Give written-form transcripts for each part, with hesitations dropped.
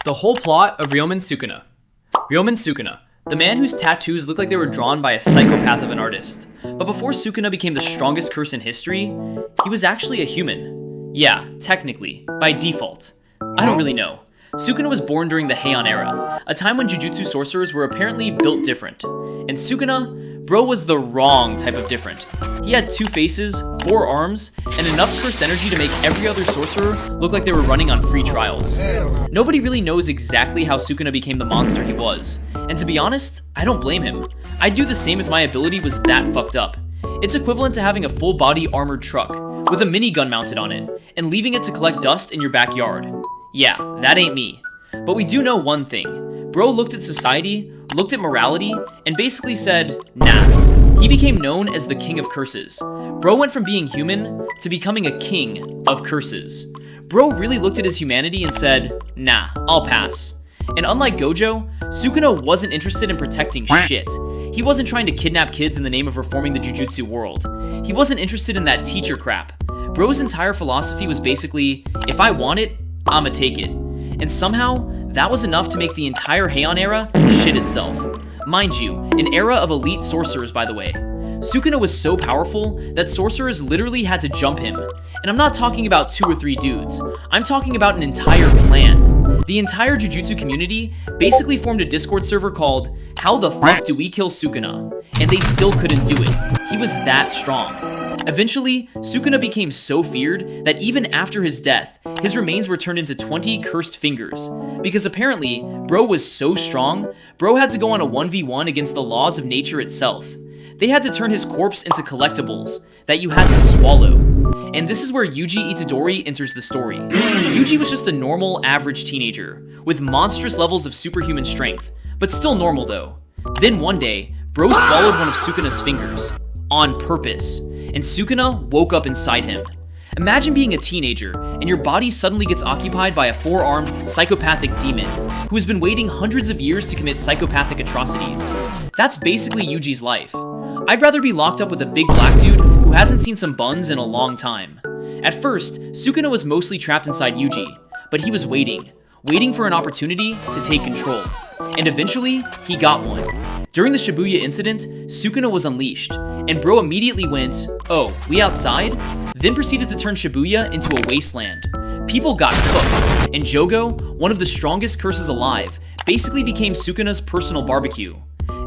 The whole plot of Ryomen Sukuna. Ryomen Sukuna, the man whose tattoos look like they were drawn by a psychopath of an artist. But before Sukuna became the strongest curse in history, he was actually a human. Yeah, technically, by default. I don't really know. Sukuna was born during the Heian Era, a time when Jujutsu sorcerers were apparently built different. And Sukuna, bro was the wrong type of different. He had 2 faces, 4 arms, and enough cursed energy to make every other sorcerer look like they were running on free trials. Nobody really knows exactly how Sukuna became the monster he was, and to be honest, I don't blame him. I'd do the same if my ability was that fucked up. It's equivalent to having a full body armored truck, with a minigun mounted on it, and leaving it to collect dust in your backyard. Yeah, that ain't me. But we do know one thing. Bro looked at society, looked at morality, and basically said, nah. He became known as the King of Curses. Bro went from being human to becoming a king of curses. Bro really looked at his humanity and said, nah, I'll pass. And unlike Gojo, Sukuna wasn't interested in protecting shit. He wasn't trying to kidnap kids in the name of reforming the Jujutsu world. He wasn't interested in that teacher crap. Bro's entire philosophy was basically, if I want it, I'ma take it. And somehow, that was enough to make the entire Heian Era shit itself. Mind you, an era of elite sorcerers, by the way. Sukuna was so powerful that sorcerers literally had to jump him. And I'm not talking about 2 or 3 dudes. I'm talking about an entire clan. The entire Jujutsu community basically formed a Discord server called How the Fuck Do We Kill Sukuna? And they still couldn't do it. He was that strong. Eventually, Sukuna became so feared that even after his death, his remains were turned into 20 cursed fingers. Because apparently, bro was so strong, bro had to go on a 1v1 against the laws of nature itself. They had to turn his corpse into collectibles that you had to swallow. And this is where Yuji Itadori enters the story. Yuji was just a normal, average teenager, with monstrous levels of superhuman strength, but still normal though. Then one day, bro swallowed one of Sukuna's fingers. On purpose. And Sukuna woke up inside him. Imagine being a teenager, and your body suddenly gets occupied by a 4-armed, psychopathic demon, who has been waiting hundreds of years to commit psychopathic atrocities. That's basically Yuji's life. I'd rather be locked up with a big black dude who hasn't seen some buns in a long time. At first, Sukuna was mostly trapped inside Yuji, but he was waiting for an opportunity to take control. And eventually, he got one. During the Shibuya incident, Sukuna was unleashed, and bro immediately went, oh, we outside? Then proceeded to turn Shibuya into a wasteland. People got cooked, and Jogo, one of the strongest curses alive, basically became Sukuna's personal barbecue.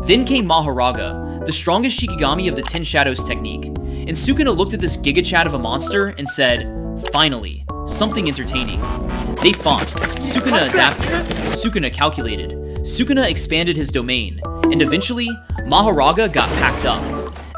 Then came Mahoraga, the strongest Shikigami of the 10 Shadows technique, and Sukuna looked at this Giga Chad of a monster and said, finally, something entertaining. They fought, Sukuna adapted, Sukuna calculated, Sukuna expanded his domain, and eventually, Mahoraga got packed up.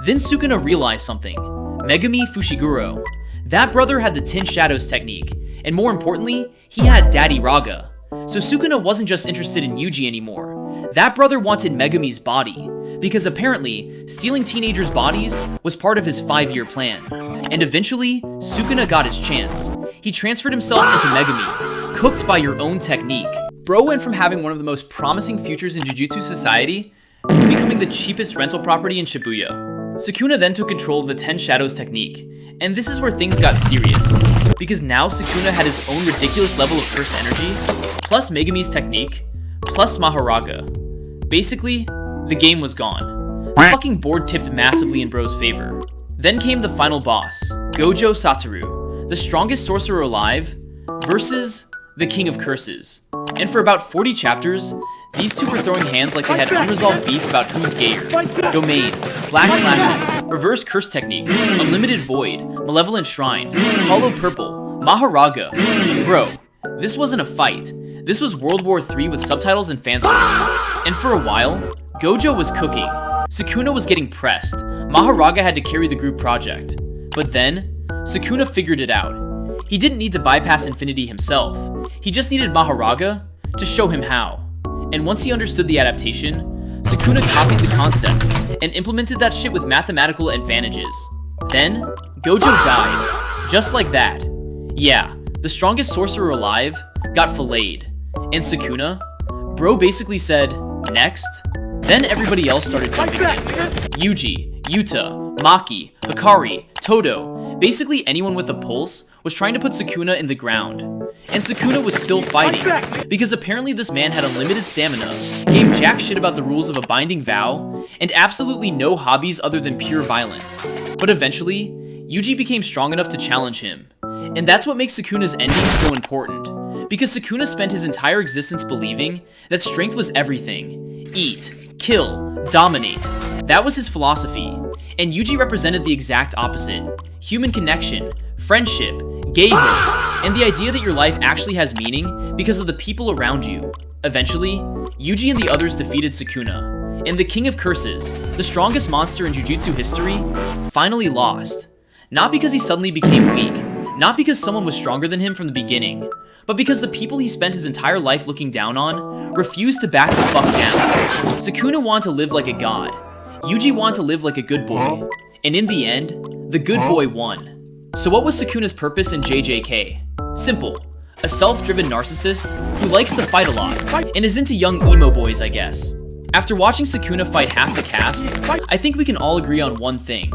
Then Sukuna realized something. Megumi Fushiguro. That brother had the 10 Shadows technique, and more importantly, he had Daddy Raga. So Sukuna wasn't just interested in Yuji anymore. That brother wanted Megumi's body, because apparently, stealing teenagers' bodies was part of his 5-year plan. And eventually, Sukuna got his chance. He transferred himself into Megumi, cooked by your own technique. Bro went from having one of the most promising futures in Jujutsu society to becoming the cheapest rental property in Shibuya. Sukuna then took control of the 10 Shadows technique, and this is where things got serious, because now Sukuna had his own ridiculous level of cursed energy, plus Megumi's technique, plus Mahoraga. Basically, the game was gone. The fucking board tipped massively in bro's favor. Then came the final boss, Gojo Satoru, the strongest sorcerer alive, versus the King of Curses. And for about 40 chapters, these two were throwing hands like they had unresolved beef about who's gayer. Domains, black flashes, reverse curse technique, unlimited void, malevolent shrine, hollow purple, Mahoraga. Bro, this wasn't a fight. This was World War III with subtitles and fan service. And for a while, Gojo was cooking. Sukuna was getting pressed. Mahoraga had to carry the group project. But then, Sukuna figured it out. He didn't need to bypass infinity himself. He just needed Mahoraga to show him how. And once he understood the adaptation, Sukuna copied the concept and implemented that shit with mathematical advantages. Then, Gojo died. Just like that. Yeah, the strongest sorcerer alive got filleted. And Sukuna, bro basically said, next. Then everybody else started jumping in. Yuji, Yuta, Maki, Hikari, Todo, basically anyone with a pulse was trying to put Sukuna in the ground. And Sukuna was still fighting, because apparently this man had unlimited stamina, gave jack shit about the rules of a binding vow, and absolutely no hobbies other than pure violence. But eventually, Yuji became strong enough to challenge him. And that's what makes Sukuna's ending so important, because Sukuna spent his entire existence believing that strength was everything. Eat, kill, dominate. That was his philosophy. And Yuji represented the exact opposite. Human connection, friendship, gayhood, and the idea that your life actually has meaning because of the people around you. Eventually, Yuji and the others defeated Sukuna, and the King of Curses, the strongest monster in Jujutsu history, finally lost. Not because he suddenly became weak, not because someone was stronger than him from the beginning, but because the people he spent his entire life looking down on refused to back the fuck down. Sukuna wanted to live like a god. Yuji wanted to live like a good boy. And in the end, the good boy won. So what was Sukuna's purpose in JJK? Simple. A self-driven narcissist who likes to fight a lot, and is into young emo boys, I guess. After watching Sukuna fight half the cast, I think we can all agree on one thing.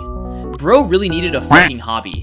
Bro really needed a fucking hobby.